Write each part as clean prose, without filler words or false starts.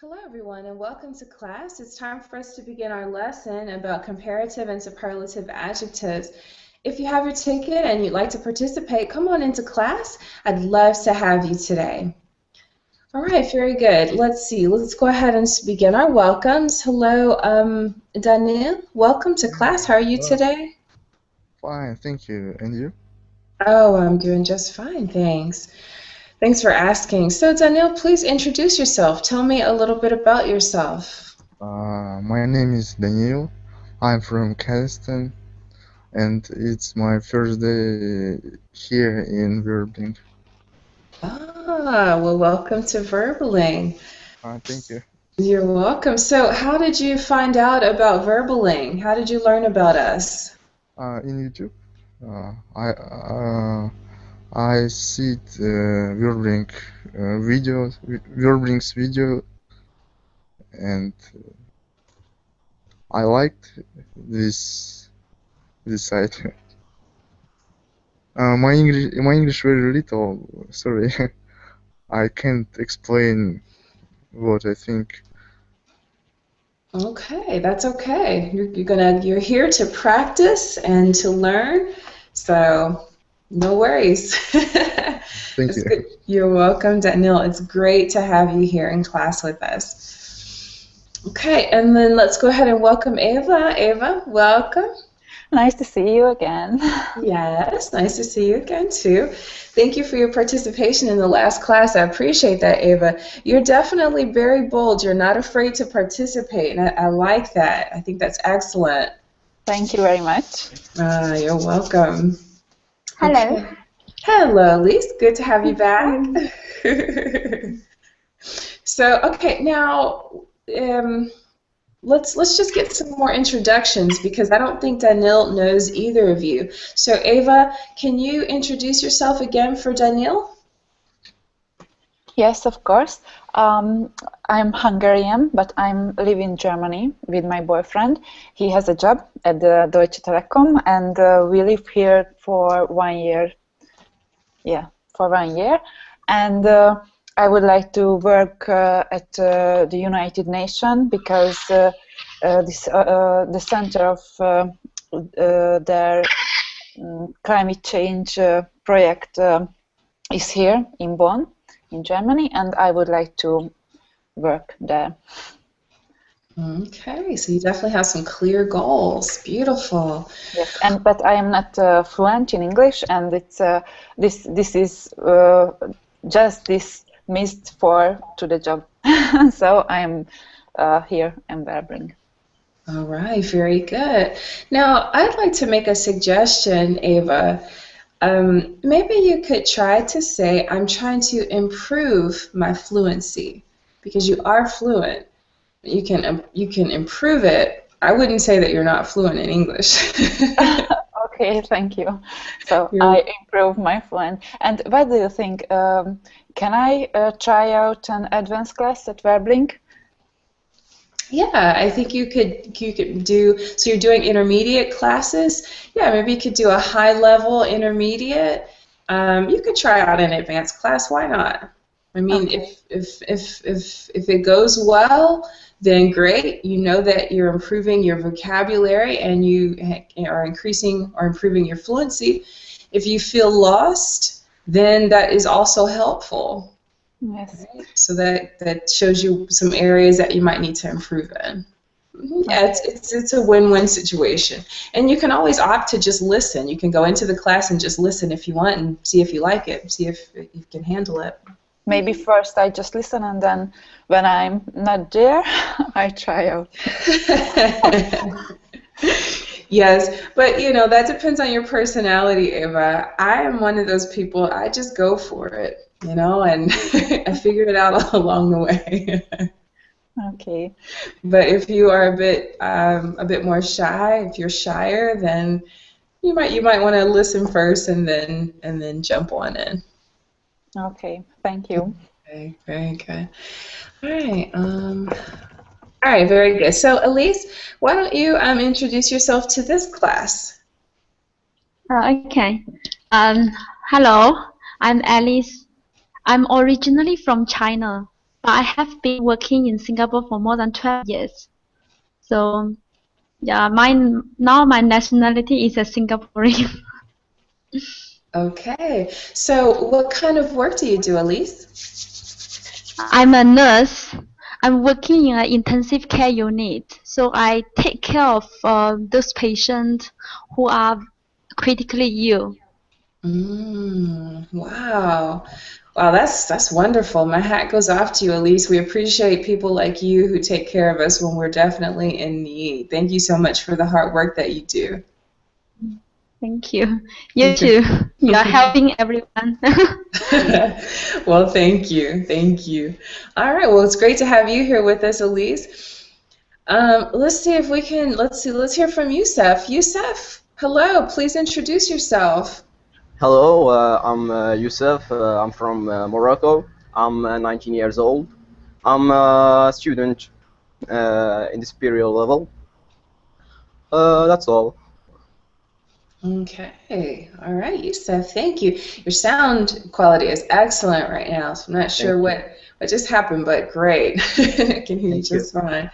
Hello, everyone, and welcome to class. It's time for us to begin our lesson about comparative and superlative adjectives. If you have your ticket and you'd like to participate, come on into class. I'd love to have you today. All right, very good. Let's see. Let's go ahead and begin our welcomes. Hello, Daniel. Welcome to class. How are you today? Fine, thank you. And you? Oh, I'm doing just fine, thanks. Thanks for asking. So, Daniel, please introduce yourself. Tell me a little bit about yourself. My name is Daniel. I'm from Kazakhstan, and it's my first day here in Verbing. Well, welcome to Verbaling. Thank you. You're welcome. So, how did you find out about Verbaling? How did you learn about us? In YouTube, uh, I uh, I see the Verbing's video, and I liked this site. My English very little. Sorry, I can't explain what I think. Okay, that's okay. You're here to practice and to learn. So, no worries. Thank It's you. good. You're welcome, Daniel. It's great to have you here in class with us. Okay, and then let's go ahead and welcome Ava. Ava, welcome. Nice to see you again. Yes, nice to see you again too. Thank you for your participation in the last class. I appreciate that, Ava. You're definitely very bold. You're not afraid to participate, and I like that. I think that's excellent. Thank you very much. You're welcome. Hello. Okay. Hello, Elise. Good to have you back. So, okay, now let's just get some more introductions because I don't think Daniel knows either of you. So, Ava, can you introduce yourself again for Daniel? Yes, of course. I'm Hungarian, but I'm living in Germany with my boyfriend. He has a job at the Deutsche Telekom, and we live here for 1 year. Yeah, for 1 year. And I would like to work at the United Nations because the center of their climate change project is here in Bonn, in Germany, and I would like to work there. Okay, so you definitely have some clear goals. Beautiful. Yes, but I am not fluent in English, and it's this is just this missed for to the job. So I am here in Verbring. All right, very good. Now, I'd like to make a suggestion, Ava. Maybe you could try to say, I'm trying to improve my fluency because you are fluent. You can improve it. I wouldn't say that you're not fluent in English. Okay, thank you. So I improve my fluent. And what do you think? Can I try out an advanced class at Verbling? Yeah, I think you could do, so you're doing intermediate classes. Yeah, maybe you could do a high level intermediate. You could try out an advanced class. Why not? I mean, Okay. if it goes well, then great. You know that you're improving your vocabulary and you are increasing or improving your fluency. If you feel lost, then that is also helpful. Yes. Right? So that shows you some areas that you might need to improve in. Yeah, Okay. it's a win-win situation. And you can always opt to just listen. You can go into the class and just listen if you want and see if you like it, see if you can handle it. Maybe first I just listen, and then when I'm not there, I try out. Yes, but that depends on your personality, Ava. I am one of those people, I just go for it, and I figure it out along the way. Okay. But if you are a bit more shy, if you're shyer, then you might want to listen first and then jump on in. Okay. Thank you. Okay, very good. All right. All right, very good. So, Elise, why don't you introduce yourself to this class? Okay. Um, Hello, I'm Alice. I'm originally from China. but I have been working in Singapore for more than 12 years. So yeah, now my nationality is a Singaporean. Okay. So what kind of work do you do, Elise? I'm a nurse. I'm working in an intensive care unit, so I take care of those patients who are critically ill. Wow. Wow, that's wonderful. My hat goes off to you, Elise. We appreciate people like you who take care of us when we're definitely in need. Thank you so much for the hard work that you do. Thank you. You too. You are helping everyone. Well, thank you. Thank you. All right. Well, it's great to have you here with us, Elise. Let's see if we can, let's hear from Youssef. Youssef, hello. Please introduce yourself. Hello, I'm Youssef. I'm from Morocco. I'm 19 years old. I'm a student in the superior level. That's all. Okay. All right, Youssef, thank you. Your sound quality is excellent right now, so I'm not sure what just happened, but great. I can hear you just fine.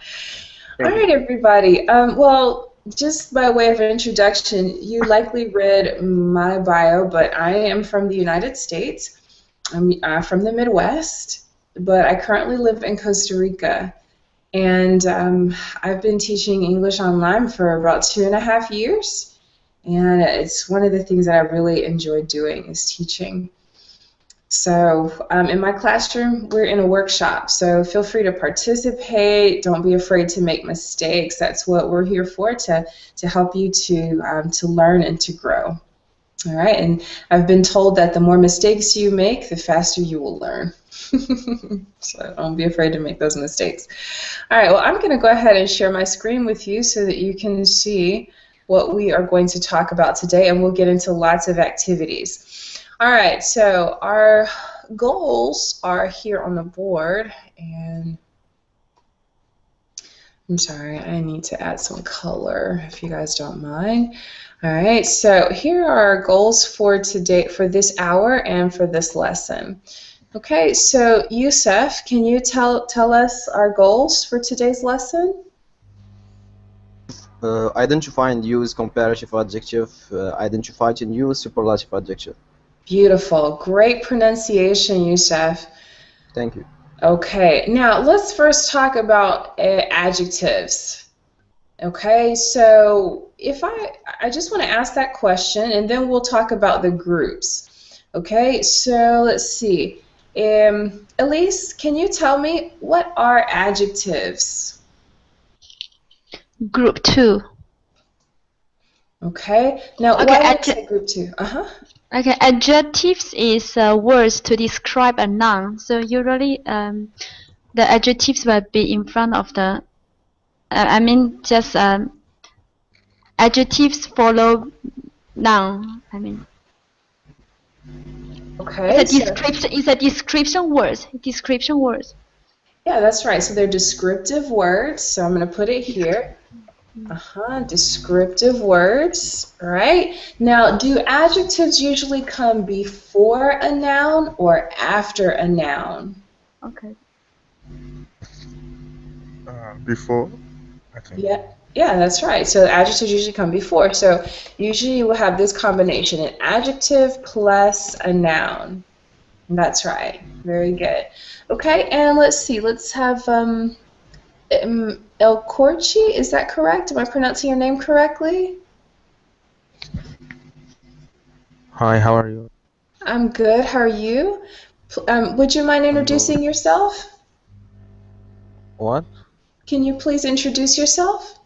All right, everybody. Well, just by way of introduction, you likely read my bio, but I am from the United States. I'm from the Midwest, but I currently live in Costa Rica. And I've been teaching English online for about 2.5 years. And it's one of the things that I really enjoy doing is teaching. So in my classroom, we're in a workshop, so feel free to participate. Don't be afraid to make mistakes. That's what we're here for, to help you to learn and to grow. All right, and I've been told that the more mistakes you make, the faster you will learn. So don't be afraid to make those mistakes. All right, well, I'm going to go ahead and share my screen with you so that you can see what we are going to talk about today, and we'll get into lots of activities. All right, so our goals are here on the board, and I'm sorry, I need to add some color if you guys don't mind. All right, so here are our goals for today, for this hour and for this lesson. Okay, so Youssef, can you tell us our goals for today's lesson? Identify and use comparative adjective. Identify and use superlative adjective. Beautiful. Great pronunciation, Youssef. Thank you. Okay, now let's first talk about adjectives. Okay, so if I just want to ask that question, and then we'll talk about the groups. Okay, so let's see. Elise, can you tell me what are adjectives? Group 2. Okay, now Okay, why did I say group 2? Okay, adjectives is words to describe a noun. So usually the adjectives will be in front of the, adjectives follow noun. Okay. It's a description words. Description words. Yeah, that's right. So they're descriptive words. So I'm going to put it here. Descriptive words. All right. Now, do adjectives usually come before a noun or after a noun? Okay. Before, I think. Yeah, that's right. So adjectives usually come before. So usually you will have this combination, an adjective plus a noun. That's right. Very good. Okay, and let's see. Let's have El Corchi. Is that correct? Am I pronouncing your name correctly? Hi, how are you? I'm good. How are you? Would you mind introducing yourself? What? Can you please introduce yourself?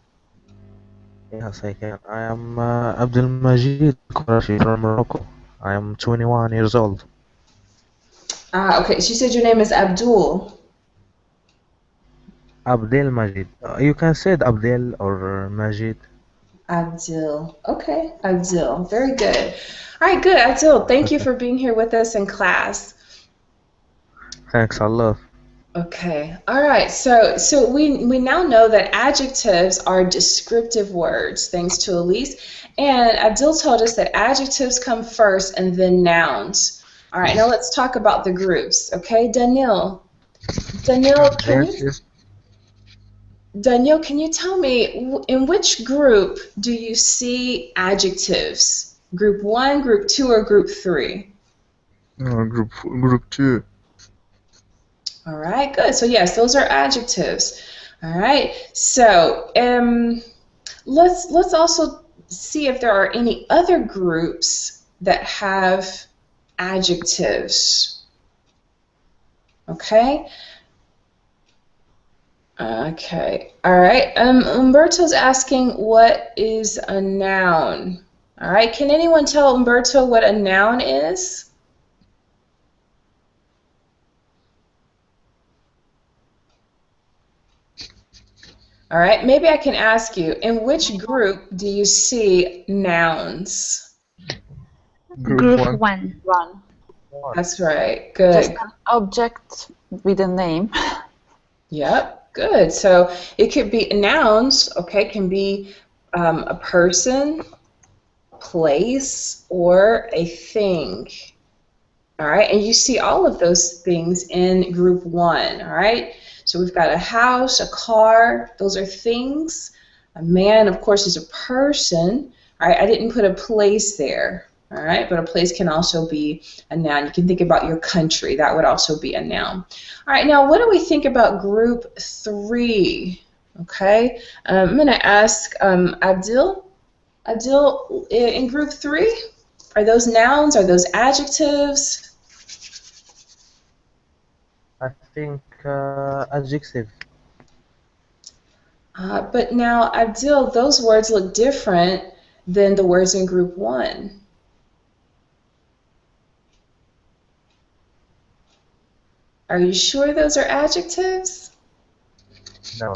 Yes, I can. I am Abdul Majid Qurashi from Morocco. I am 21 years old. Okay. She said your name is Abdul. Abdel Majid. You can say it Abdel or Majid. Abdul. Okay, Abdul. Very good. All right, good. Abdul, thank you for being here with us in class. Thanks a lot. Okay. All right. So we now know that adjectives are descriptive words, thanks to Elise. And Abdul told us that adjectives come first and then nouns. All right. Now let's talk about the groups. Okay, Daniel. Danielle, can Yes, you yes. Danielle, can you tell me in which group do you see adjectives? Group 1, group 2, or group 3? Group 2. All right, good. So yes, those are adjectives. All right. So let's also see if there are any other groups that have adjectives. Okay. Okay. All right. Umberto's asking what is a noun. All right. Can anyone tell Umberto what a noun is? All right. Maybe I can ask you, in which group do you see nouns? Group 1. 1. One. That's right. Just Good. an object with a name. Yep. Good. So it could be nouns, okay, can be a person, place, or a thing. All right. And you see all of those things in group 1. All right. So we've got a house, a car. Those are things. A man, of course, is a person. All right. I didn't put a place there. All right. But a place can also be a noun. You can think about your country. That would also be a noun. All right. Now, what do we think about group 3? Okay. I'm going to ask Abdil. Abdil, in group 3, are those nouns? Are those adjectives? I think adjective. But now, Abdil, those words look different than the words in group 1. Are you sure those are adjectives? No.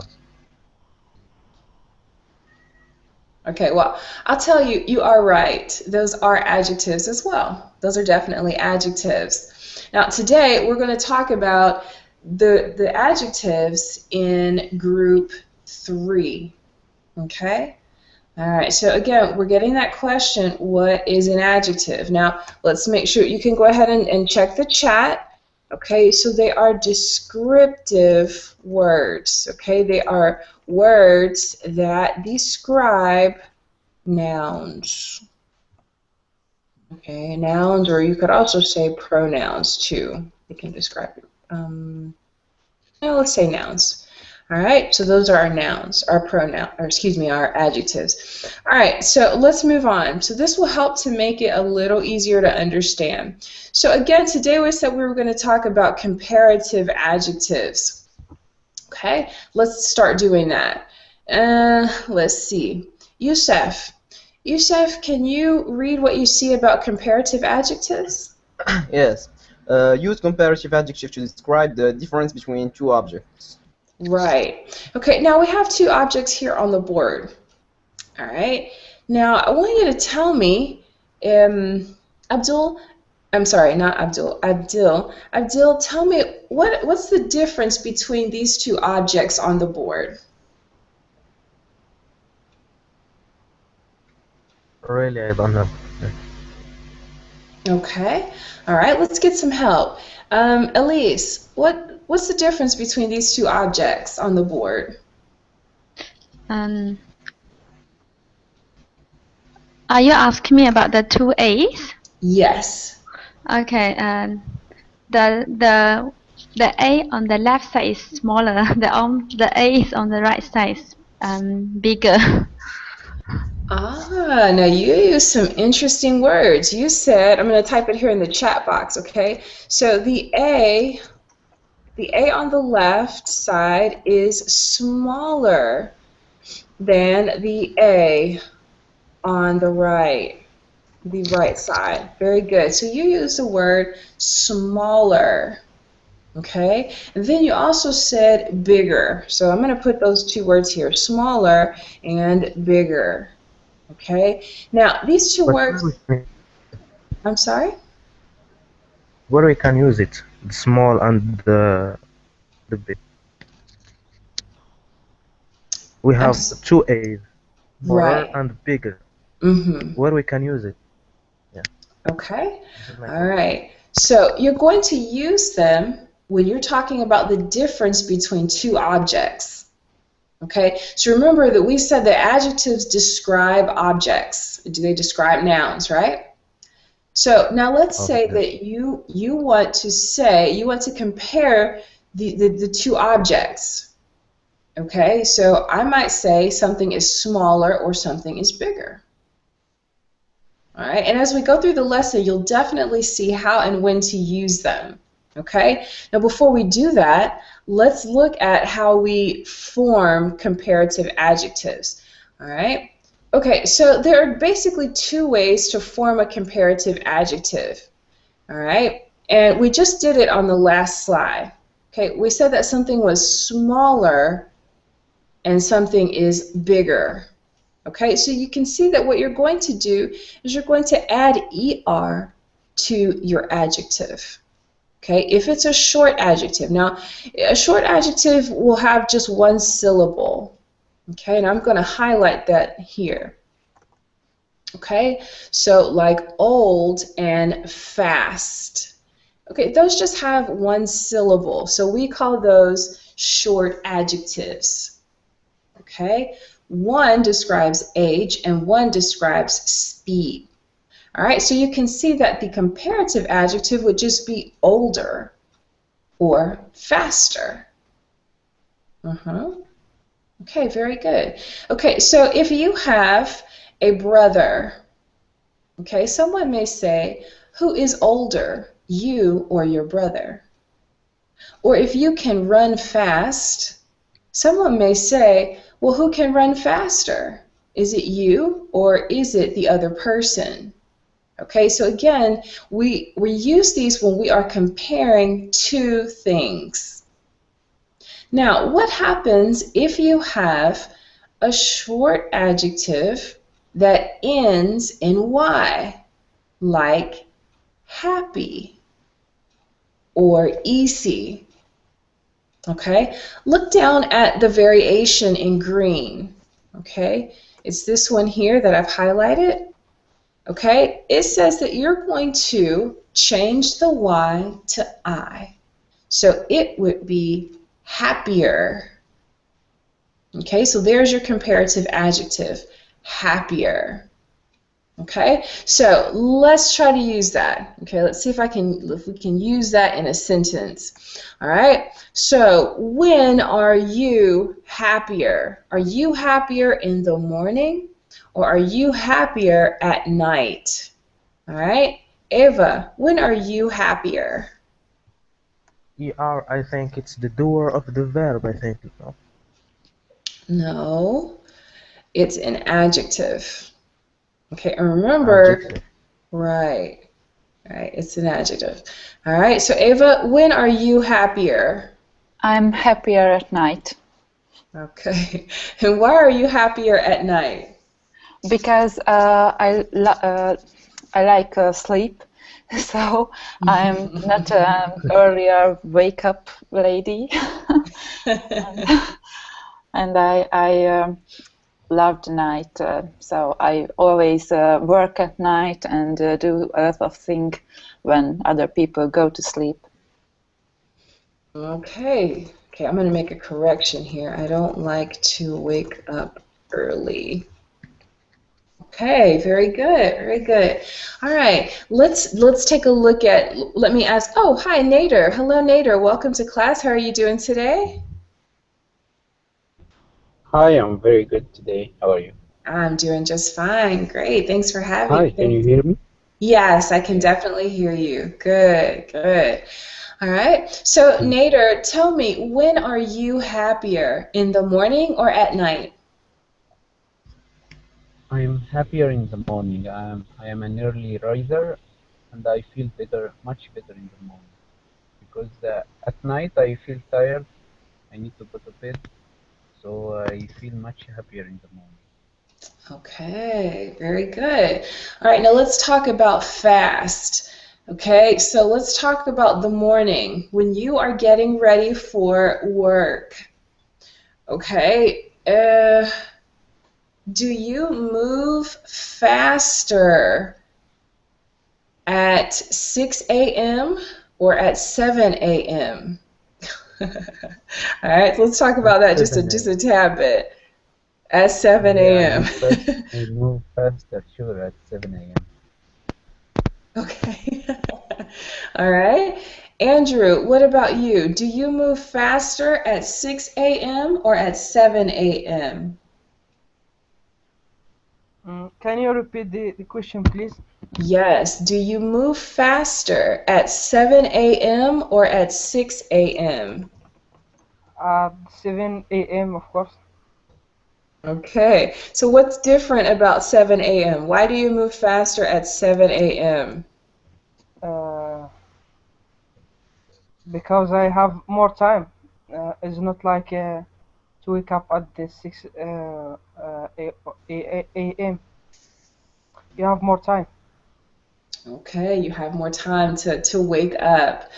Okay, well, I'll tell you, you are right. Those are adjectives as well. Those are definitely adjectives. Now, today we're going to talk about the adjectives in group 3. Okay? All right, so again, we're getting that question, what is an adjective? Now, let's make sure you can go ahead and check the chat. Okay, so they are descriptive words. Okay, they are words that describe nouns. Okay, nouns, or you could also say pronouns too. They can describe it. Let's say nouns. All right, so those are our nouns, our pronoun, or excuse me, our adjectives. All right, so let's move on. So this will help to make it a little easier to understand. So again, today we said we were going to talk about comparative adjectives. Okay, let's start doing that. Let's see. Youssef, can you read what you see about comparative adjectives? Yes. Use comparative adjectives to describe the difference between two objects. Right. Okay, now we have 2 objects here on the board. All right. Now I want you to tell me, Abdul, I'm sorry, not Abdul, Abdil. Abdil, tell me what's the difference between these 2 objects on the board? Really, I don't know. Okay. All right, let's get some help. Elise, what's the difference between these 2 objects on the board? Are you asking me about the 2 A's? Yes. Okay, the A on the left side is smaller. The A is on the right side is bigger. Now you used some interesting words. You said, I'm going to type it here in the chat box, okay? So the A on the left side is smaller than the A on the right side. Very good. So you use the word smaller, okay? And then you also said bigger. So I'm going to put those 2 words here, smaller and bigger. Okay. Now these 2 words. I'm sorry. Where we can use it, the small and the big. We have 2 A's, smaller Right. and bigger. Mm-hmm. Where we can use it. Yeah. Okay. All right. So you're going to use them when you're talking about the difference between two objects. Okay, so remember that we said that adjectives describe objects. They describe nouns, right? So now let's say that you want to compare the two objects. Okay, so I might say something is smaller or something is bigger. All right, and as we go through the lesson, you'll definitely see how and when to use them. Okay, now before we do that, let's look at how we form comparative adjectives. All right, okay, so there are basically two ways to form a comparative adjective. All right, and we just did it on the last slide. Okay, we said that something was smaller and something is bigger. Okay, so you can see that what you're going to do is you're going to add ER to your adjective. Okay, if it's a short adjective. Now, a short adjective will have just one syllable. Okay, and I'm going to highlight that here. Okay, so like old and fast. Okay, those just have one syllable. So we call those short adjectives. Okay, one describes age and one describes speed. All right, so you can see that the comparative adjective would just be older or faster. Okay, very good. Okay, so if you have a brother, okay, someone may say, who is older, you or your brother? Or if you can run fast, someone may say, well, who can run faster? Is it you or is it the other person? Okay, so again, we use these when we are comparing two things. Now, what happens if you have a short adjective that ends in Y, like happy or easy? Okay, look down at the variation in green. Okay, it's this one here that I've highlighted. Okay, it says that you're going to change the Y to I. So it would be happier. Okay, so there's your comparative adjective, happier. Okay, so let's try to use that. Okay, let's see if we can use that in a sentence. All right, so when are you happier? Are you happier in the morning? Or are you happier at night? All right, Eva, when are you happier? ER, I think it's the doer of the verb, I think. No? No, it's an adjective. Okay, and remember, Adjective. right, it's an adjective. All right, so Eva, when are you happier? I'm happier at night. Okay, and why are you happier at night? Because I like sleep, so I'm not an earlier wake up lady, and I love the night. So I always work at night and do a lot of things when other people go to sleep. Okay, I'm going to make a correction here. I don't like to wake up early. Okay, very good, very good. All right, let's take a look at, let me ask, oh, hi, Nader. Hello, Nader. Welcome to class. How are you doing today? Hi, I'm very good today. How are you? I'm doing just fine. Great. Thanks for having Hi, me. can you hear me? Yes, I can definitely hear you. Good, good. All right. So, Nader, tell me, when are you happier, in the morning or at night? I'm happier in the morning. I am an early riser and I feel better, much better in the morning. Because at night I feel tired. I need to go to bed. So I feel much happier in the morning. Okay, very good. All right, now let's talk about fast. Okay, so let's talk about the morning when you are getting ready for work. Okay, do you move faster at 6 a.m. or at 7 a.m.? All right, so let's talk about that just a tad bit. At 7 a.m. I move faster, sure, at 7 a.m. Okay. All right. Andrew, what about you? Do you move faster at 6 a.m. or at 7 a.m.? Can you repeat the question, please? Yes. Do you move faster at 7 a.m. or at 6 a.m.? At 7 a.m., of course. Okay. So what's different about 7 a.m.? Why do you move faster at 7 a.m.? Because I have more time. It's not like to wake up at the 6 a.m. You have more time. Okay, you have more time to wake up.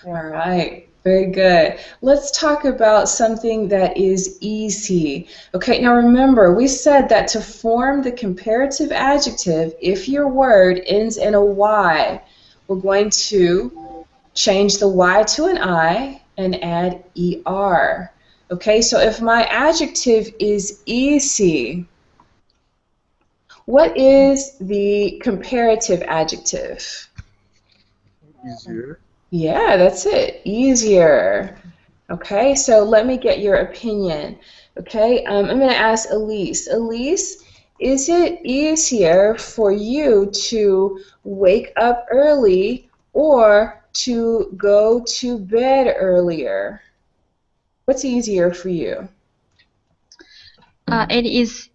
Yeah. All right, very good. Let's talk about something that is easy. Okay, now remember, we said that to form the comparative adjective, if your word ends in a Y, we're going to change the Y to an I and add ER. Okay, so if my adjective is easy, what is the comparative adjective? Easier. Yeah, that's it. Easier. Okay, so let me get your opinion. Okay, I'm going to ask Elise. Elise, is it easier for you to wake up early or to go to bed earlier? What's easier for you? It is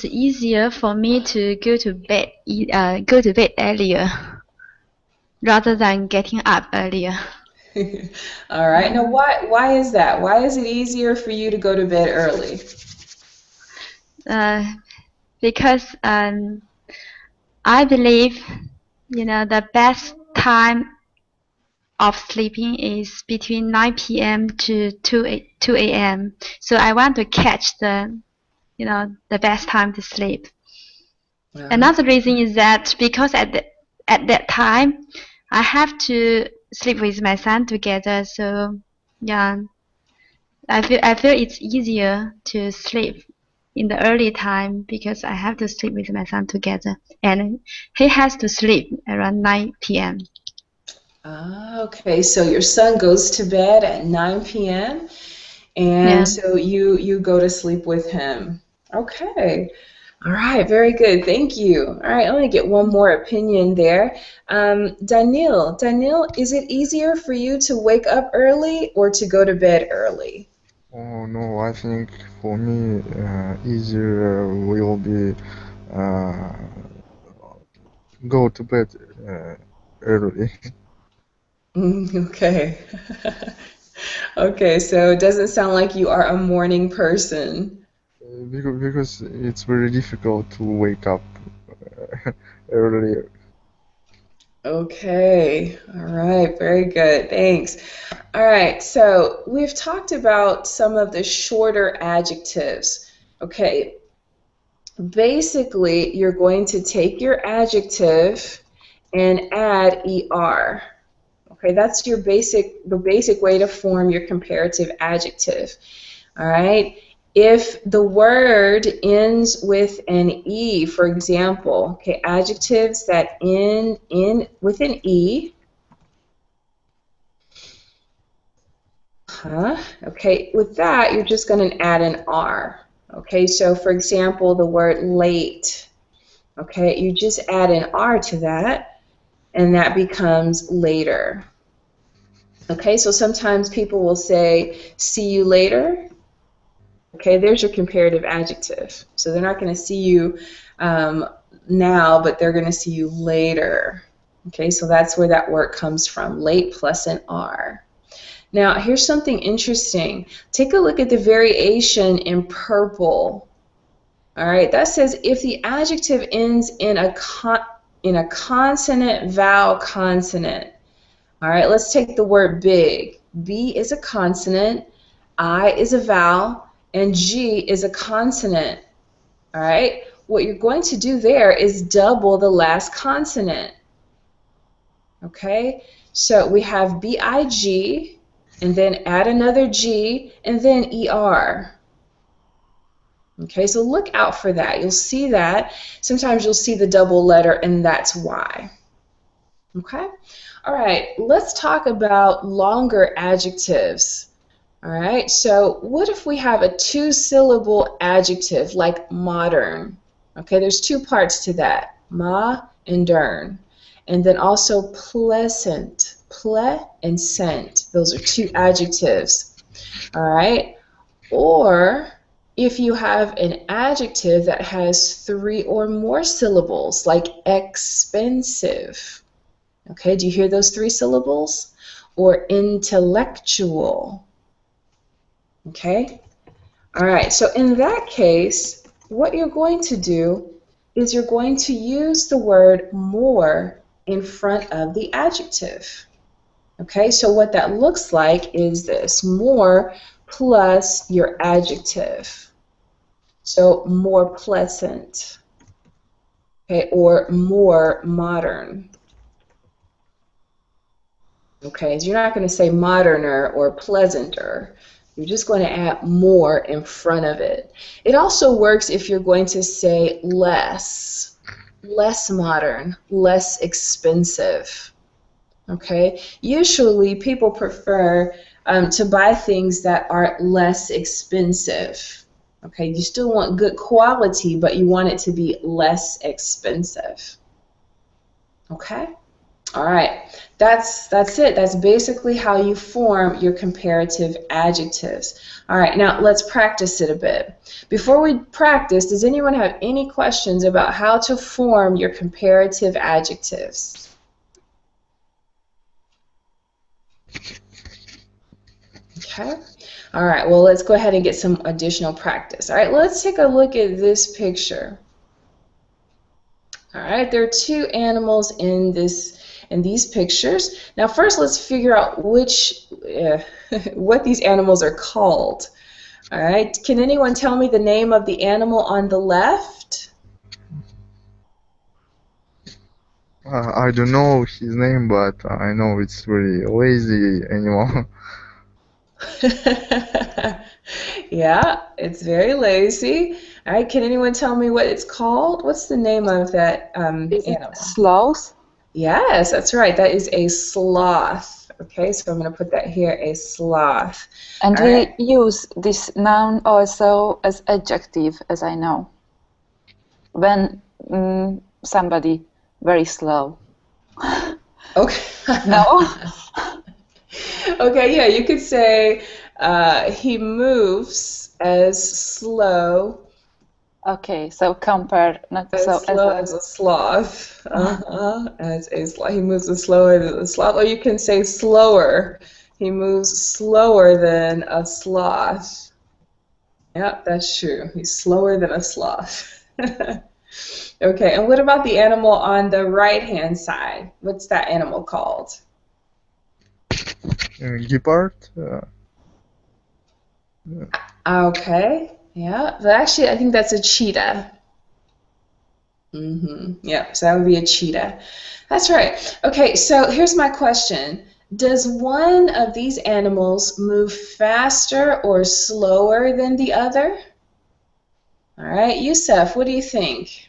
easier for me to go to bed earlier rather than getting up earlier. All right. Now, why is that? Why is it easier for you to go to bed early? Because I believe, the best time of sleeping is between 9 p.m. to 2 a.m. So I want to catch the best time to sleep. Another reason is that because at that time I have to sleep with my son together. So yeah, I feel it's easier to sleep in the early time because I have to sleep with my son together, and he has to sleep around 9 p.m. Okay, so your son goes to bed at 9 p.m. and so you go to sleep with him. Okay. All right, very good. Thank you. All right, let me get one more opinion there. Daniil, is it easier for you to wake up early or to go to bed early? Oh no, I think for me easier will be go to bed early. Okay. Okay, so it doesn't sound like you are a morning person. Because it's very difficult to wake up earlier. Okay, all right, very good, thanks. All right, so we've talked about some of the shorter adjectives. Okay, basically, you're going to take your adjective and add ER. Okay, that's the basic way to form your comparative adjective. All right. If the word ends with an E, for example, okay, adjectives that end with an E. Okay, with that, you're just going to add an R. Okay, so for example, the word late. Okay, you just add an R to that, and that becomes later. Okay, so sometimes people will say, see you later. Okay, there's your comparative adjective. So they're not going to see you now, but they're going to see you later. Okay, so that's where that word comes from, late plus an R. Now, here's something interesting. Take a look at the variation in purple. All right, that says if the adjective ends in a consonant vowel consonant. All right, let's take the word big. B is a consonant, I is a vowel, and G is a consonant. All right, what you're going to do there is double the last consonant. Okay, So we have B-I-G, and then add another G, and then E-R. Okay, so look out for that. You'll see that. Sometimes you'll see the double letter, and that's why. Okay? All right, let's talk about longer adjectives. All right, so what if we have a two-syllable adjective like modern? Okay, there's two parts to that, ma and dern. And then also pleasant, ple and scent. Those are two adjectives. All right, or if you have an adjective that has three or more syllables, like expensive. Okay, do you hear those three syllables? Or intellectual. Okay? All right, so in that case, what you're going to do is you're going to use the word more in front of the adjective. Okay, so what that looks like is this, more plus your adjective. So more pleasant, okay, or more modern. Okay, so you're not going to say moderner or pleasanter. You're just going to add more in front of it. It also works if you're going to say less modern, less expensive. Okay, usually people prefer to buy things that are less expensive. Okay, you still want good quality, but you want it to be less expensive. Okay? All right, that's it. That's basically how you form your comparative adjectives. All right, now let's practice it a bit. Before we practice, does anyone have any questions about how to form your comparative adjectives? Okay. All right, well, let's go ahead and get some additional practice. All right, let's take a look at this picture. All right, there are two animals in these pictures. Now, first, let's figure out what these animals are called. All right, can anyone tell me the name of the animal on the left? I don't know his name, but I know it's very lazy animal. Yeah, it's very lazy. All right, can anyone tell me what it's called? What's the name of that animal? Sloth? Yes, that's right. That is a sloth. Okay, so I'm going to put that here, a sloth. And All we right. use this noun also as adjective, as I know. When somebody very slow. Okay. No? Okay, yeah, you could say he moves as slow. Okay, so compare, not As so slow as as a sloth. As a sloth. He moves slower than a sloth. Or you can say slower. He moves slower than a sloth. Yep, that's true. He's slower than a sloth. Okay, and what about the animal on the right-hand side? What's that animal called? Guepard. Okay, yeah, but actually I think that's a cheetah. Yeah, so that would be a cheetah. That's right. Okay, so here's my question. Does one of these animals move faster or slower than the other? All right, Yusuf, what do you think?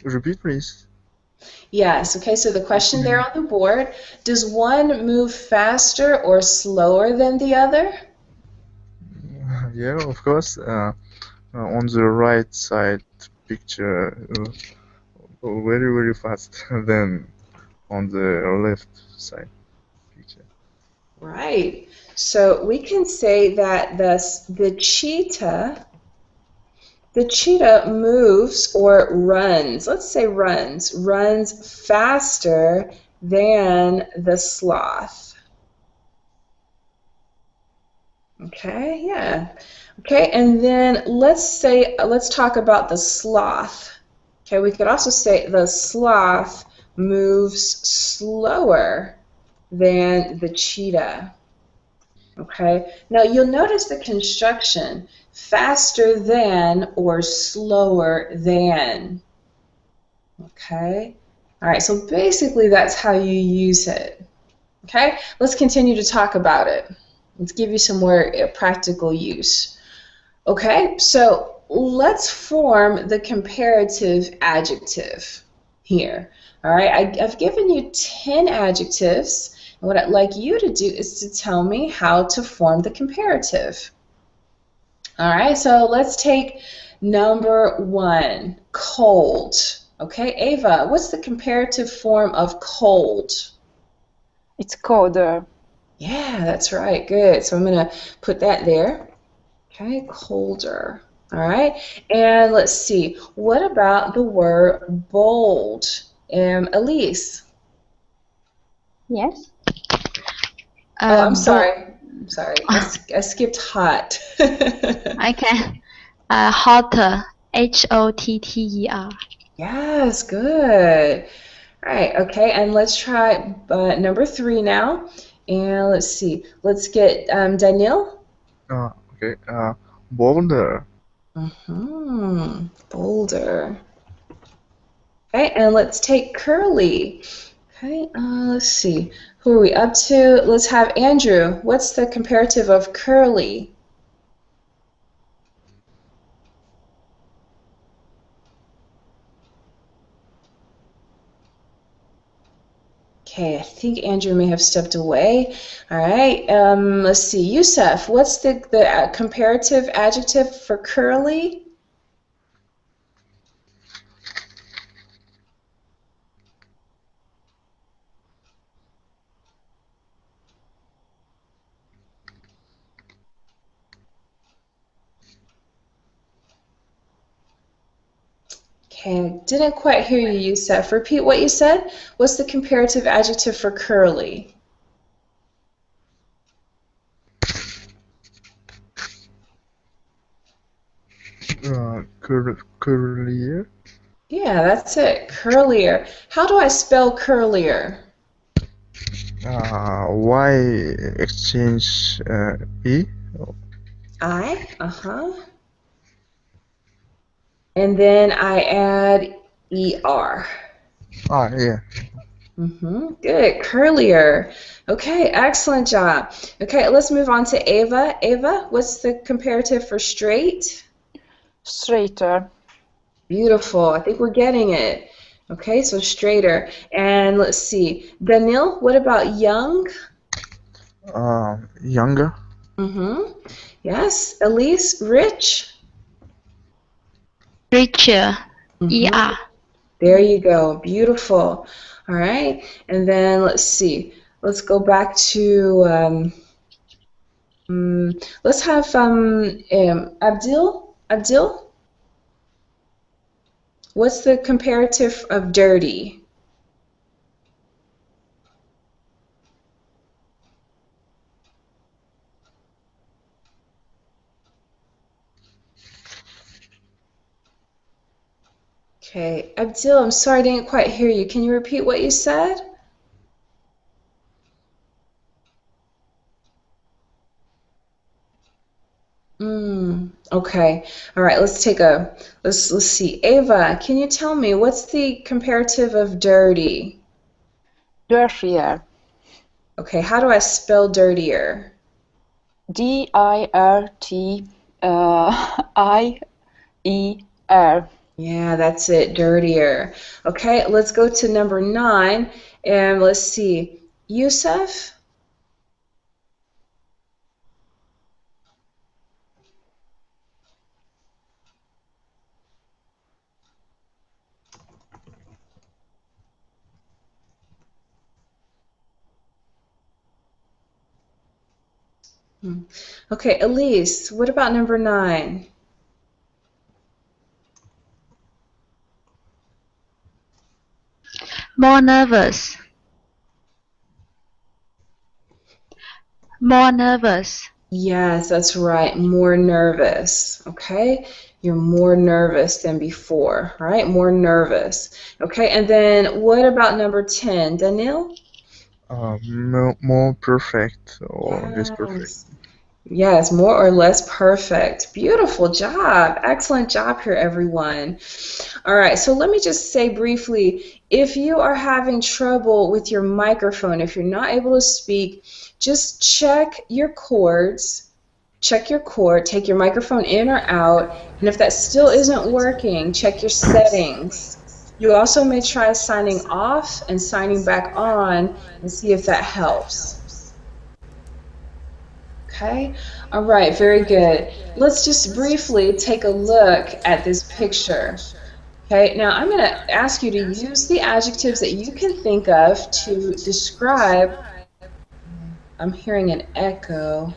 Repeat, please. Yes, okay, so the question there on the board, does one move faster or slower than the other? Yeah, of course. On the right side picture, very, very fast than on the left side picture. Right. So we can say that the cheetah moves or runs. Let's say runs faster than the sloth. Okay, yeah. Okay, and then let's talk about the sloth. Okay, we could also say the sloth moves slower than the cheetah. Okay, now you'll notice the construction. faster than or slower than. Okay? All right, so basically that's how you use it. Okay? Let's continue to talk about it. Let's give you some more practical use. Okay, so let's form the comparative adjective here. All right, I've given you 10 adjectives, and what I'd like you to do is to tell me how to form the comparative. All right, so let's take number 1, cold. Okay, Ava, what's the comparative form of cold? It's colder. Yeah, that's right, good. So I'm going to put that there. Okay, colder. All right, and let's see. What about the word bold? Elise? Yes. Oh, I'm Bold. sorry. I'm sorry. I skipped hot. Okay. Hotter. Hotter. Yes, good. All right, okay, and let's try number 3 now. And let's see. Let's get Daniel. Okay. Boulder. Boulder. Okay, and let's take curly. Okay, let's see. Who are we up to? Let's have Andrew. What's the comparative of curly? Okay, I think Andrew may have stepped away. All right, let's see. Yusuf, what's the comparative adjective for curly? Okay, I didn't quite hear you, Yusuf. Repeat what you said. What's the comparative adjective for curly? Curlier. Yeah, that's it. Curlier. How do I spell curlier? Y exchange E. I, and then I add ER. Yeah. Good. Curlier. Okay, excellent job. Okay, let's move on to Ava. Ava, what's the comparative for straight? Straighter. Beautiful. I think we're getting it. Okay, so straighter. And let's see. Daniel, what about young? Younger. Yes. Elise, rich? Richer. ER. There you go. Beautiful. All right. And then let's see. Let's go back to let's have Abdil. Abdil, what's the comparative of dirty? Okay, Abdil, I'm sorry I didn't quite hear you. Can you repeat what you said? Okay. All right, let's see. Ava, can you tell me what's the comparative of dirty? Dirtier. Okay, how do I spell dirtier? DIRTIER. Yeah, that's it, dirtier. Okay, let's go to number 9 and let's see. Yusuf? Okay, Elise, what about number 9? More nervous. More nervous. Yes, that's right, more nervous. Okay, you're more nervous than before, right? More nervous. Okay, and then what about number 10, Daniel? More perfect or less perfect. Yes. Yes, more or less perfect. Beautiful job. Excellent job here, everyone. All right, so let me just say briefly, if you are having trouble with your microphone, if you're not able to speak, just check your cord, take your microphone in or out, and if that still isn't working, check your settings. You also may try signing off and signing back on and see if that helps. Okay, all right, very good. Let's just briefly take a look at this picture. Okay, now I'm going to ask you to use the adjectives that you can think of to describe. I'm hearing an echo.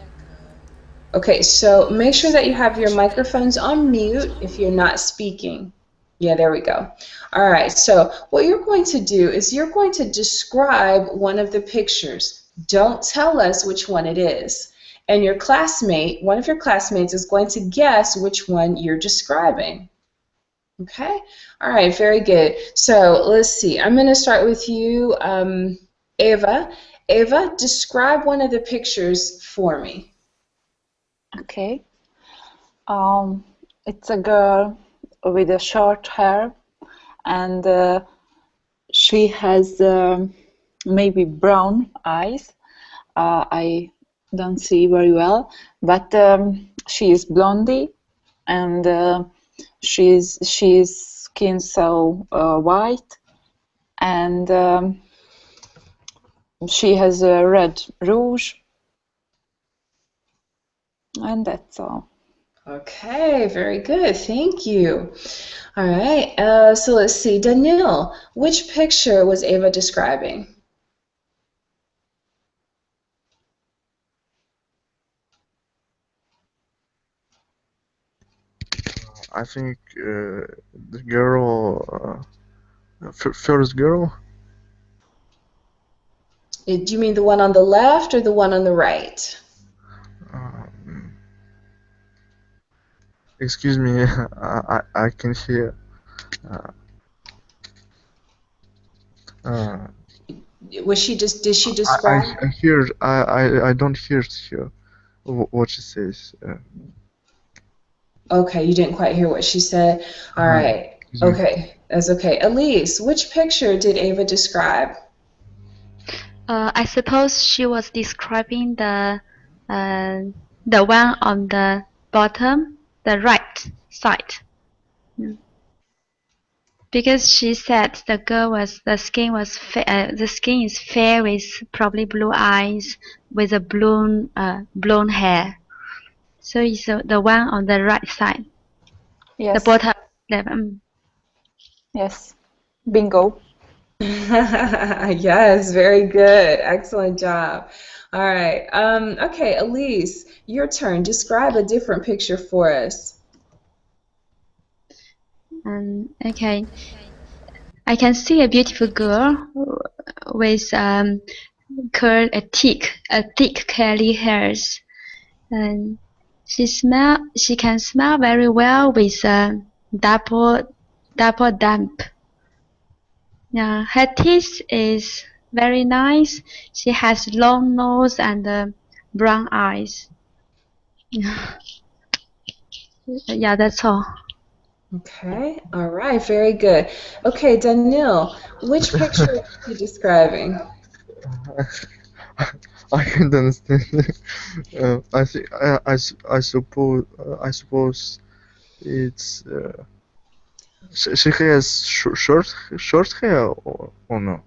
Okay, so make sure that you have your microphones on mute if you're not speaking. Yeah, there we go. All right, so what you're going to do is you're going to describe one of the pictures. Don't tell us which one it is. And your classmate, one of your classmates, is going to guess which one you're describing. Okay? All right, very good. So let's see. I'm going to start with you, Ava. Ava, describe one of the pictures for me. Okay. It's a girl with a short hair, and she has maybe brown eyes. I don't see very well, but she is blondie, and she's skin so white, and she has a red rouge, and that's all. Okay, very good. Thank you. All right, so let's see. Daniel, which picture was Ava describing? I think the girl, first girl. Do you mean the one on the left or the one on the right? Excuse me, I can hear. Did she describe? I hear. I don't hear her. What she says. Okay, you didn't quite hear what she said. All right. Excuse me. Okay, that's okay. Elise, which picture did Ava describe? I suppose she was describing the one on the bottom, the right side. Because she said the skin is fair with probably blue eyes with a blonde hair. So it's the one on the right side, Yes. the bottom left. Yes. Bingo. Yes, very good. Excellent job. All right. Okay, Elise, your turn. Describe a different picture for us. Okay. I can see a beautiful girl with thick curly hairs, and she can smell very well with double damp. Yeah, her teeth is very nice. She has long nose and brown eyes. Yeah, that's all. Okay. All right. Very good. Okay, Daniel, which picture are you describing? I can't understand. I think I suppose it's she has short hair or no?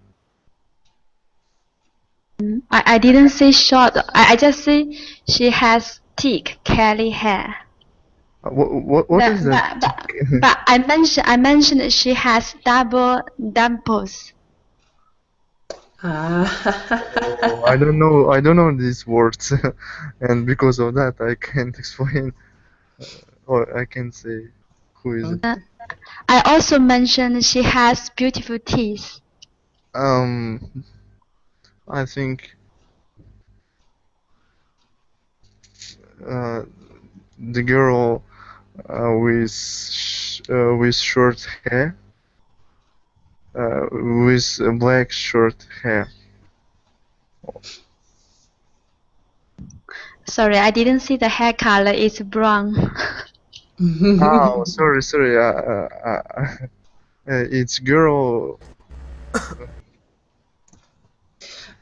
I didn't say short. I just say she has thick curly hair. What is that? But I mentioned that she has double dimples. I don't know these words, and because of that I can't explain or I can say who is it. I also mentioned she has beautiful teeth. I think the girl with short hair, with black short hair. Sorry, I didn't see the hair color. It's brown. Oh, sorry, sorry. It's girl.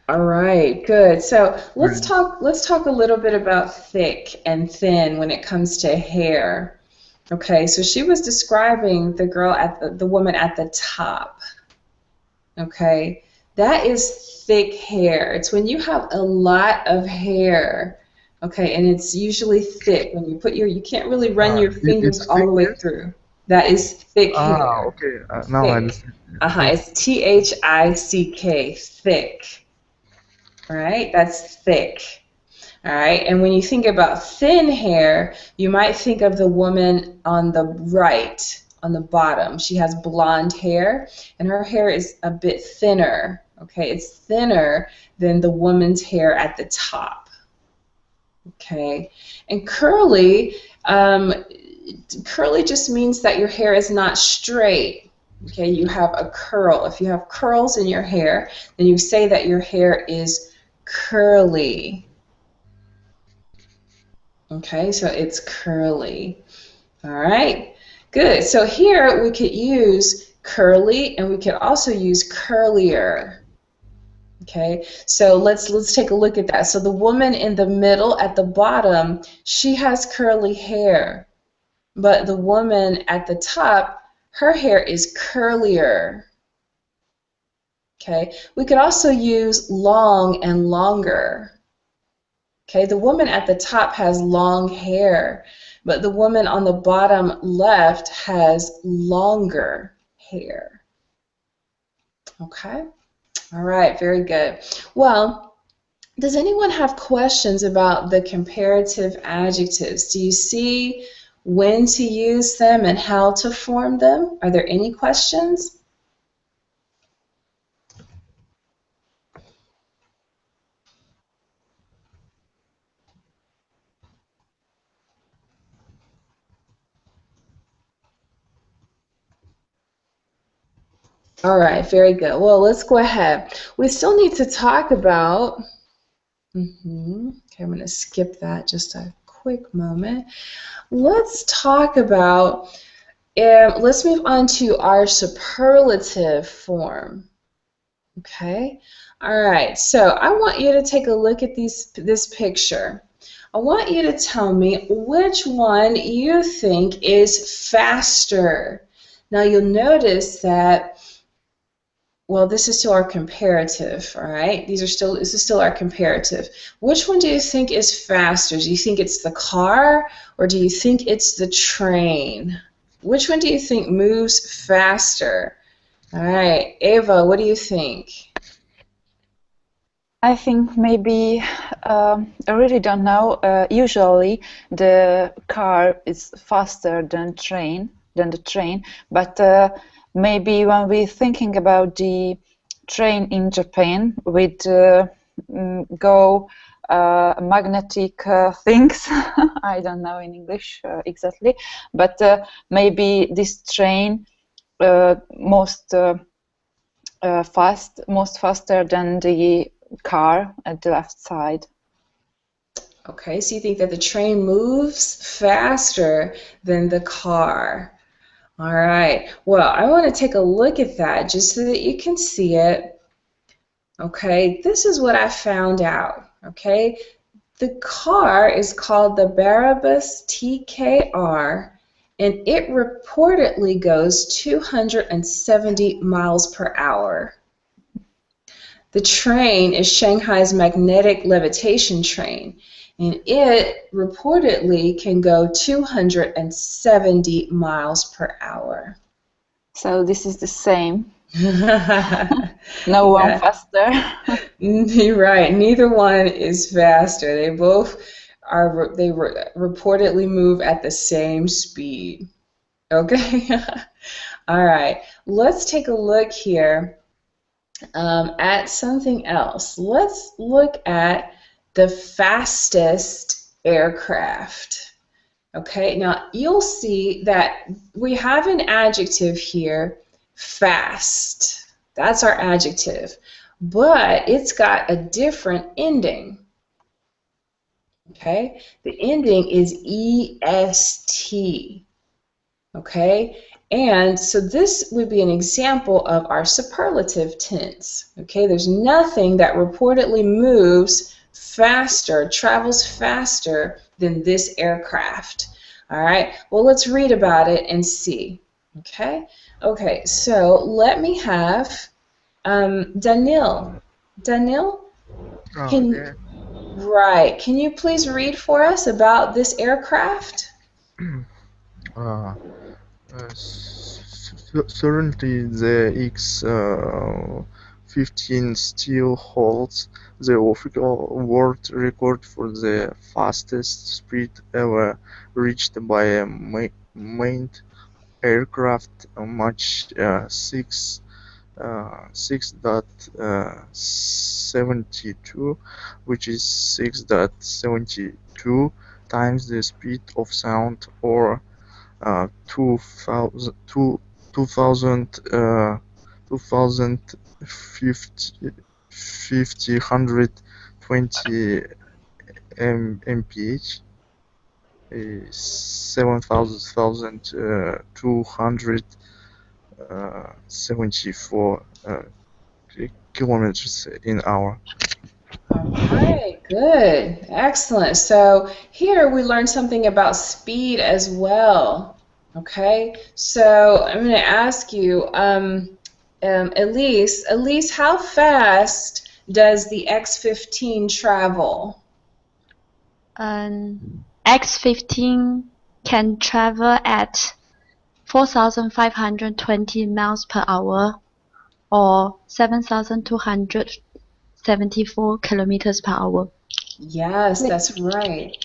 All right, good. So let's Really. talk a little bit about thick and thin when it comes to hair. Okay, so she was describing the girl at the woman at the top. Okay, that is thick hair. It's when you have a lot of hair. Okay, and it's usually thick. When you put you can't really run your fingers It's all thick the way hair? through. That is thick hair. Okay. Now I Thick. understand. Okay. It's thick, thick. All right, that's thick. All right, and when you think about thin hair, you might think of the woman on the right, on the bottom. She has blonde hair, and her hair is a bit thinner. Okay, it's thinner than the woman's hair at the top. Okay, and curly, curly just means that your hair is not straight. Okay, you have a curl. If you have curls in your hair, then you say that your hair is curly. Okay, so it's curly. All right, good. So here we could use curly, and we could also use curlier. Okay, so let's take a look at that. So the woman in the middle at the bottom, she has curly hair, but the woman at the top, her hair is curlier. Okay, we could also use long and longer. Okay, the woman at the top has long hair, but the woman on the bottom left has longer hair. Okay, all right, very good. Well, does anyone have questions about the comparative adjectives? Do you see when to use them and how to form them? Are there any questions? All right, very good. Well, let's go ahead. We still need to talk about, okay, I'm going to skip that just a quick moment. Let's talk about, let's move on to our superlative form. Okay, all right, so I want you to take a look at this picture. I want you to tell me which one you think is faster. Now you'll notice that, well, this is still our comparative, all right? This is still our comparative. Which one do you think is faster? Do you think it's the car, or do you think it's the train? Which one do you think moves faster? All right, Ava, what do you think? I think maybe, I really don't know. Usually the car is faster than the train, but maybe when we're thinking about the train in Japan with go magnetic things, I don't know in English exactly, but maybe this train most faster than the car at the left side. Okay, so you think that the train moves faster than the car. All right, well, I want to take a look at that just so that you can see it. Okay, this is what I found out. Okay, the car is called the Barabas TKR, and it reportedly goes 270 miles per hour. The train is Shanghai's magnetic levitation train, and it reportedly can go 270 miles per hour. So this is the same. No one faster. You're right. Neither one is faster. They both are. They reportedly move at the same speed. Okay. All right. Let's take a look here at something else. Let's look at the fastest aircraft. Okay, now you'll see that we have an adjective here, fast. That's our adjective, but it's got a different ending. Okay, the ending is est. Okay, and so this would be an example of our superlative tense. Okay, there's nothing that reportedly moves faster, travels faster than this aircraft. All right, well, let's read about it and see. Okay, so let me have Daniil. Daniil, Okay. can you please read for us about this aircraft? Uh, Currently, the X-15 still holds the official world record for the fastest speed ever reached by a manned aircraft, Mach 6.72, which is 6.72 times the speed of sound, or 120 mph, 7,274 kilometers in hour. Okay, good. Excellent. So here we learned something about speed as well. Okay, so I'm going to ask you, Elise, how fast does the X-15 travel? X-15 can travel at 4,520 miles per hour or 7,274 kilometers per hour. Yes, that's right.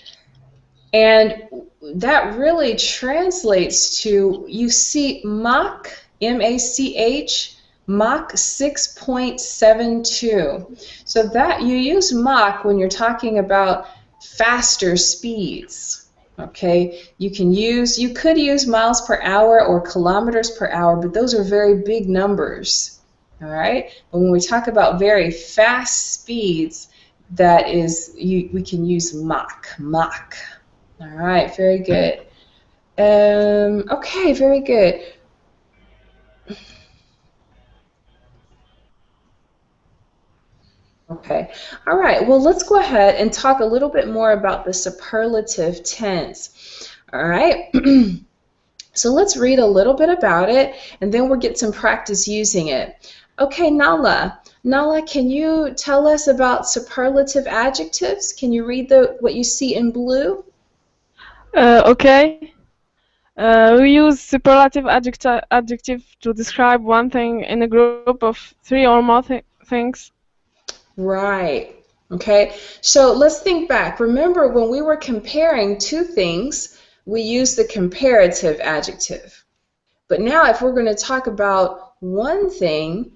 And that really translates to, you see Mach, M-A-C-H, Mach 6.72. So that you use Mach when you're talking about faster speeds. Okay, you could use miles per hour or kilometers per hour, but those are very big numbers. All right, but when we talk about very fast speeds, that is, we can use Mach. All right, very good. Okay, very good. Okay, all right, well, let's go ahead and talk a little bit more about the superlative tense. All right, so let's read a little bit about it, and then we'll get some practice using it. Okay, Nala, can you tell us about superlative adjectives? Can you read what you see in blue? Okay. We use superlative adjective to describe one thing in a group of three or more things. Right. Okay, so let's think back. Remember, when we were comparing two things, we used the comparative adjective. But now if we're going to talk about one thing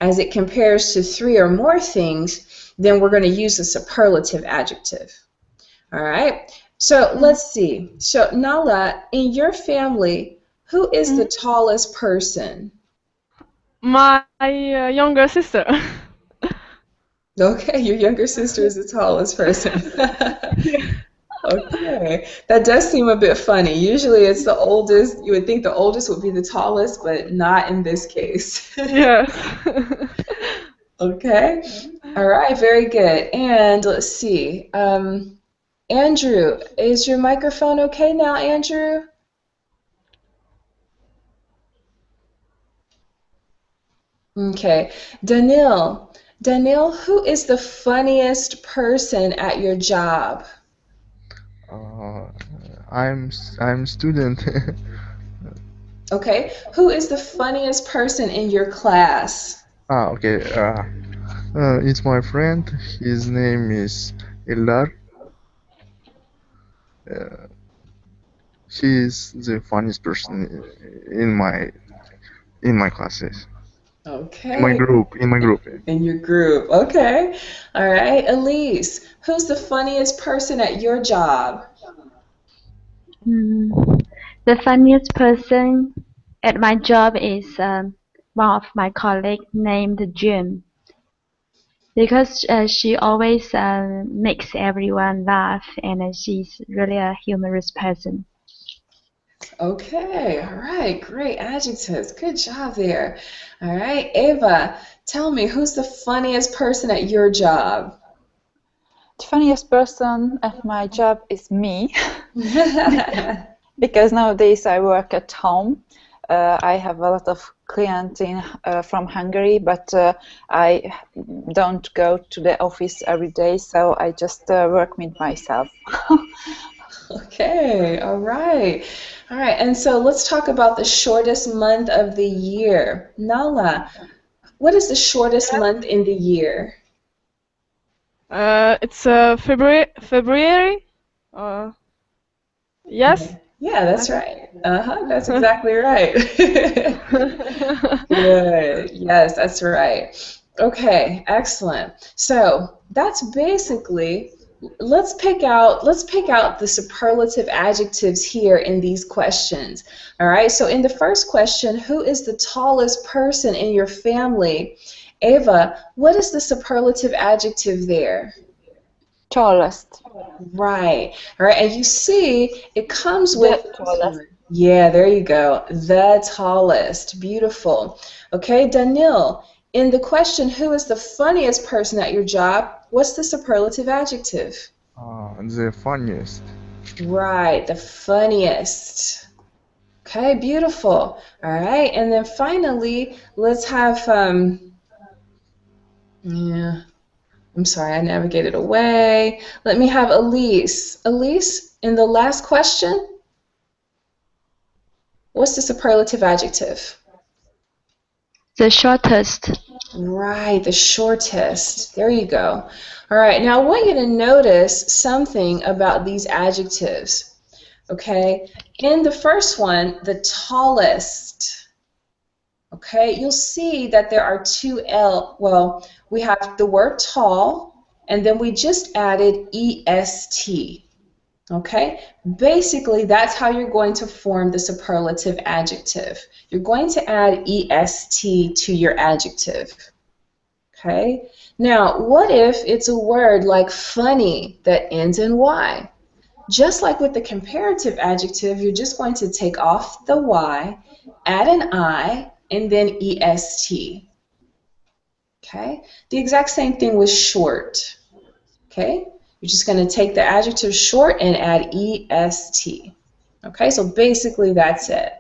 as it compares to three or more things, then we're going to use the superlative adjective. All right, so let's see. So Nala, in your family, who is the tallest person? My younger sister. Okay, your younger sister is the tallest person. Okay, that does seem a bit funny. Usually it's the oldest. You would think the oldest would be the tallest, but not in this case. Yes. Okay, all right, very good. And let's see. Andrew, is your microphone okay now, Andrew? Okay, Daniil, who is the funniest person at your job? I'm student. Okay, who is the funniest person in your class? Okay. It's my friend. His name is Eldar. He is the funniest person in my classes. Okay. In my group. In your group. Okay. All right. Elise, who's the funniest person at your job? The funniest person at my job is one of my colleagues named Jim. because she always makes everyone laugh, and she's really a humorous person. Okay, all right, great adjectives. Good job there. All right, Ava, tell me, who's the funniest person at your job? The funniest person at my job is me, because nowadays I work at home. I have a lot of clients from Hungary, but I don't go to the office every day, so I just work with myself. Okay, all right. All right, and so let's talk about the shortest month of the year. Nala, what is the shortest month in the year? It's February. Yes. Yeah, that's right. That's exactly right. Good. Yes, that's right. Okay, excellent. So that's basically, let's pick out the superlative adjectives here in these questions. All right, so in the first question, who is the tallest person in your family? Ava, what is the superlative adjective there? Tallest. Right. All right, and you see it comes with The tallest. yeah, there you go. The tallest. Beautiful. Okay, Daniil, in the question, who is the funniest person at your job? What's the superlative adjective? The funniest. Right, the funniest. Okay, beautiful. All right, and then finally, let's have yeah. I'm sorry, I navigated away. Let me have Elise. Elise, in the last question, what's the superlative adjective? The shortest. Right, the shortest. There you go. All right, now I want you to notice something about these adjectives. Okay, in the first one, the tallest. Okay, you'll see that there are two L. Well, we have the word tall, and then we just added est. Okay, basically that's how you're going to form the superlative adjective. You're going to add est to your adjective. Okay, now what if it's a word like funny that ends in y? Just like with the comparative adjective, you're just going to take off the y, add an I, and then est. Okay, the exact same thing with short. Okay, you're just going to take the adjective short and add est. Okay, so basically that's it.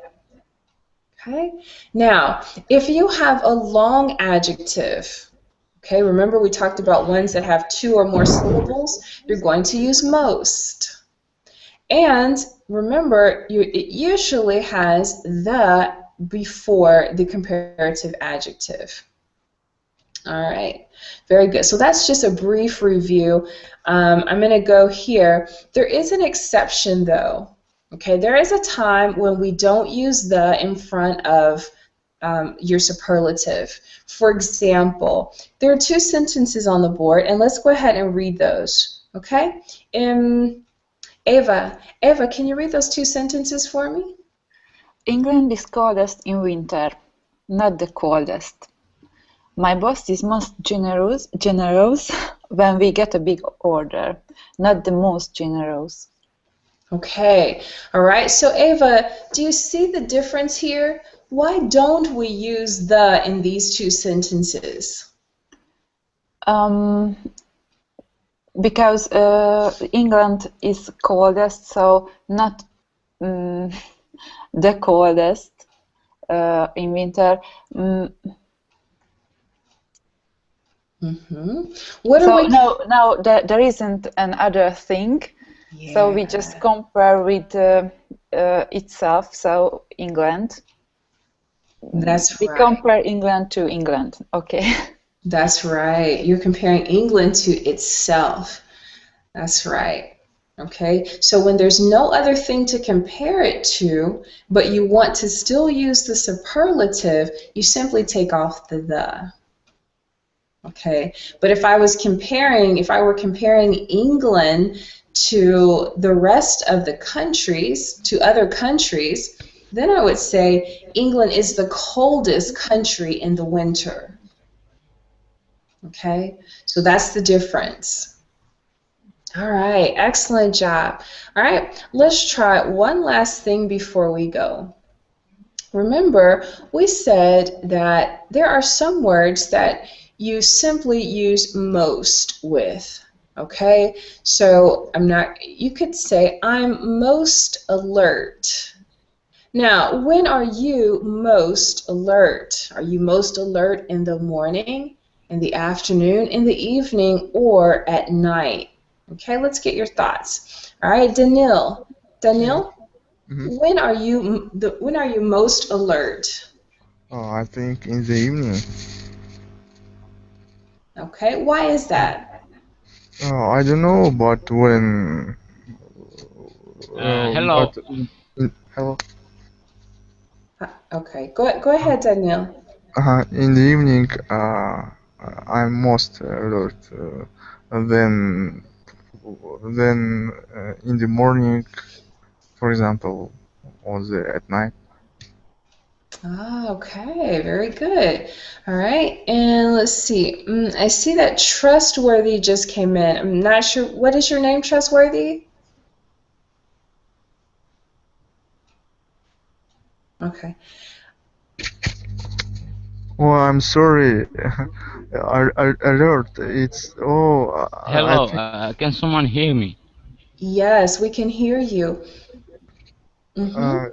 Okay, now if you have a long adjective, okay, remember we talked about ones that have two or more syllables, you're going to use most. And remember, it usually has the before the comparative adjective. All right, very good. So that's just a brief review. I'm going to go here. There is an exception, though. Okay, there is a time when we don't use the in front of your superlative. For example, there are two sentences on the board, and let's go ahead and read those. Okay? Ava, can you read those two sentences for me? England is coldest in winter, not the coldest. My boss is most generous when we get a big order, not the most generous. Okay, all right. So Ava, do you see the difference here? Why don't we use the in these two sentences? Because England is coldest, so not the coldest in winter. No, there isn't another thing. Yeah. So we just compare with itself. So England. That's we right. compare England to England. Okay. That's right. You're comparing England to itself. That's right. Okay. So when there's no other thing to compare it to, but you want to still use the superlative, you simply take off the. Okay, but if I were comparing England to the rest of the countries, to other countries, then I would say England is the coldest country in the winter. Okay, so that's the difference. All right, excellent job. All right, let's try one last thing before we go. Remember, we said that there are some words that you simply use most with. Okay, so you could say, I'm most alert. Now, when are you most alert? Are you most alert in the morning, in the afternoon, in the evening, or at night? Okay, let's get your thoughts. All right, Daniil. Daniil, Mhm. when are you most alert? Oh, I think in the evening. Okay, why is that? Oh, I don't know, but when Hello. but hello. Okay, go ahead, Daniil. In the evening, I'm most alert. Then in the morning, for example, or at night. Ah, okay, very good. All right, and let's see. I see that Trustworthy just came in. I'm not sure. What is your name, Trustworthy? Okay. Oh, I'm sorry. Alert. It's I Hello. think Can someone hear me? Yes, we can hear you. uh,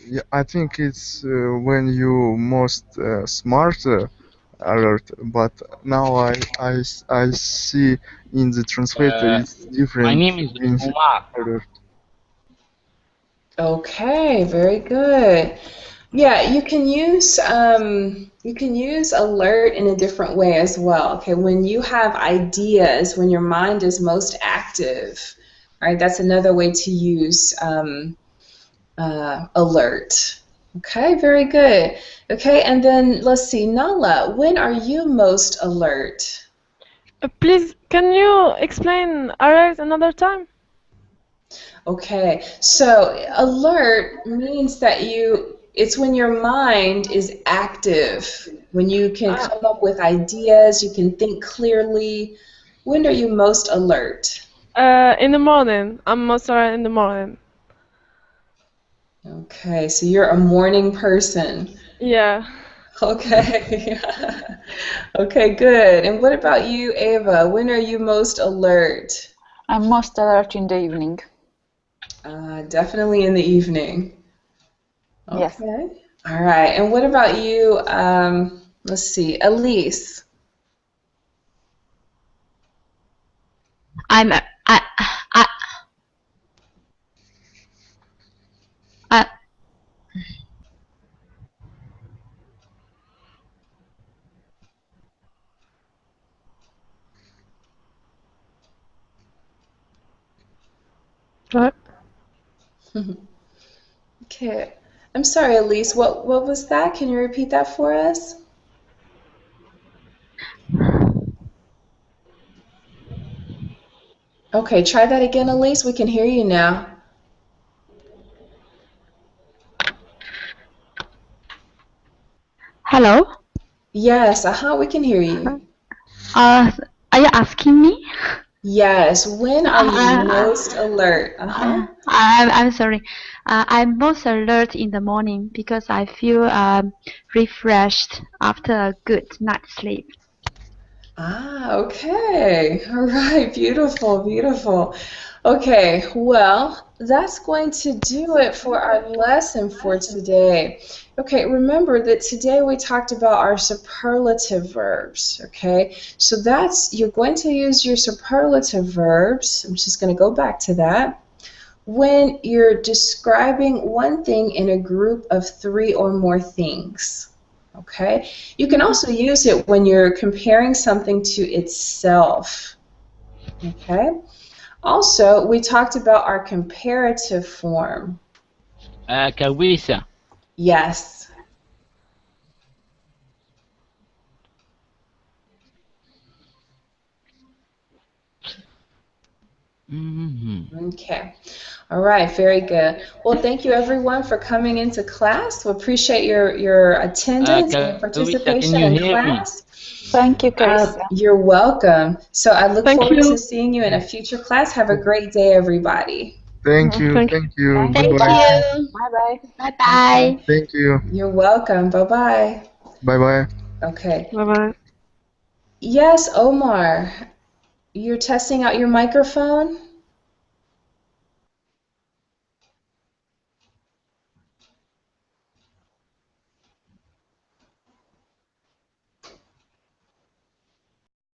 yeah, I think it's when you most smart alert. But now I see in the translator Uh, it's my different name is means Omar. alert. Okay, very good. Yeah, you can use alert in a different way as well. Okay, when you have ideas, when your mind is most active, right? That's another way to use alert. Okay, very good. Okay, and then let's see, Nala, when are you most alert? Please, can you explain alert another time? Okay, so alert means that it's when your mind is active, when you can Ah, come up with ideas, you can think clearly. When are you most alert? in the morning. I'm most alert in the morning. Okay, so you're a morning person. Yeah. Okay. Okay, good. And what about you, Ava? When are you most alert? I'm most alert in the evening. Definitely in the evening. Yes. Okay. All right. And what about you? Let's see, Elise. I'm I Right. Okay. I'm sorry, Elise. What was that? Can you repeat that for us? Okay, try that again, Elise. We can hear you now. Hello. Yes, we can hear you. Uh, are you asking me? Yes, when are you Uh, most alert? I'm sorry. I'm most alert in the morning because I feel refreshed after a good night's sleep. Okay. All right. Beautiful, beautiful. Okay, well, that's going to do it for our lesson for today. Okay, remember that today we talked about our superlative verbs, okay? So you're going to use your superlative verbs. I'm just going to go back to that. When you're describing one thing in a group of three or more things. Okay? You can also use it when you're comparing something to itself. Okay? Also, we talked about our comparative form. كويسة. Yes. Mhm. Okay. All right, very good. Well, thank you everyone for coming into class. We appreciate your attendance and your Carissa, can participation you in hear me? class. Thank you, Carissa. You're welcome. So I look Thank forward to you. seeing you in a future class. Have a great day, everybody. Thank you. Thank Thank you. Thank Thank you. Goodbye. you. Bye-bye. Bye bye. Thank you. You're welcome. Bye-bye. Bye bye. Okay. Bye bye. Yes, Omar, you're testing out your microphone?